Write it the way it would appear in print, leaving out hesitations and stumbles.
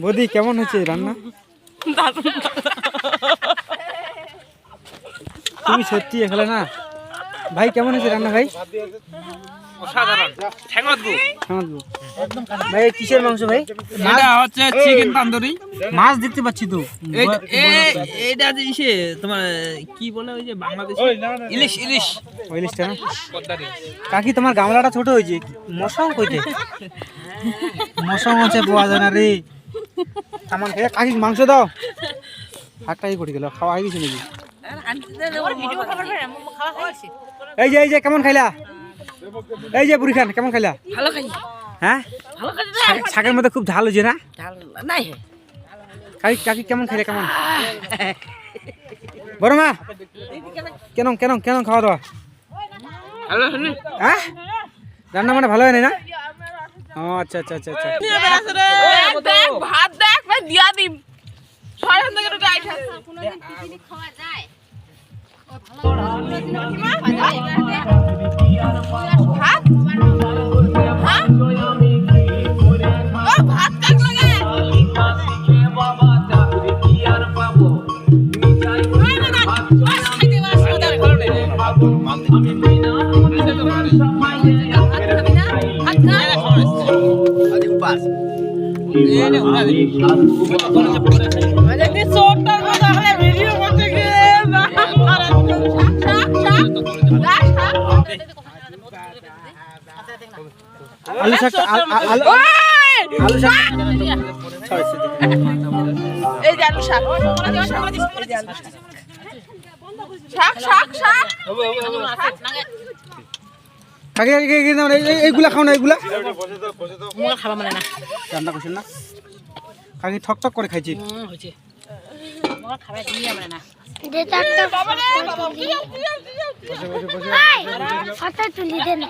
বৌদি কেমন হয়েছে রান্না? তুমি সত্যি এখানে না ভাই, কেমন হয়েছে রান্না ভাই? অসাধারণ। ঠ্যাঙ্গতগু ভাই কিসের মাংস ভাই? এটা হচ্ছে চিকেন তন্দুরি। মাছ দেখতে পাচ্ছি তো। এইটা যে ইসে তোমার কি বলে ওই যে বাংলাদেশে ইলিশ ইলিশ ইলিশটা না? পদ্মারি। কাকি তোমার গামলাটা ছোট হয়েছে, মশাও কইতে মশা মাছে পাওয়া যায় না রে। কেমন খেয়ে কাকি মাংস দাও। হাতটাই করে গেল, খাওয়া হয়ে গেছে নাকি? এই যে কেমন খাইলা? এই যে বুড়ি খান কেমন খাইলা? ভালো খাই। হ্যাঁ ভালো খাই। শাকের মধ্যে খুব ঝাল হয়েছে না? ঝাল নাই। কাকি কাকি কেমন খাইলে? কেমন বড় মা কেন কেন কেন খাওয়া দাওয়া? হ্যালো শুনি হ্যাঁ রান্না মানে ভালো হয় না? ও আচ্ছা আচ্ছা আচ্ছা আচ্ছা। ভাত দেখ ভাই দিয়া দিম। ছয় থেকে রুটি আইছে। কোনোদিন খিচুড়ি খাওয়া যায়? ভাত? হ্যাঁ? ও ভাত কাক লাগে। আলু শাক আলু আলু শাক এই যে আলু শাক। শাক শাক শাক। কাকি এইগুলা খাও না? এইগুলা মোর খাবা মানে না। রান্না করছেন না? কাকি ঠক ঠক করে খাইছি। হইছে। মোর খাবা দিয়া মানে না। বাবা রে বাবা, দিও দিও দিও। হাতে তুলি দে না।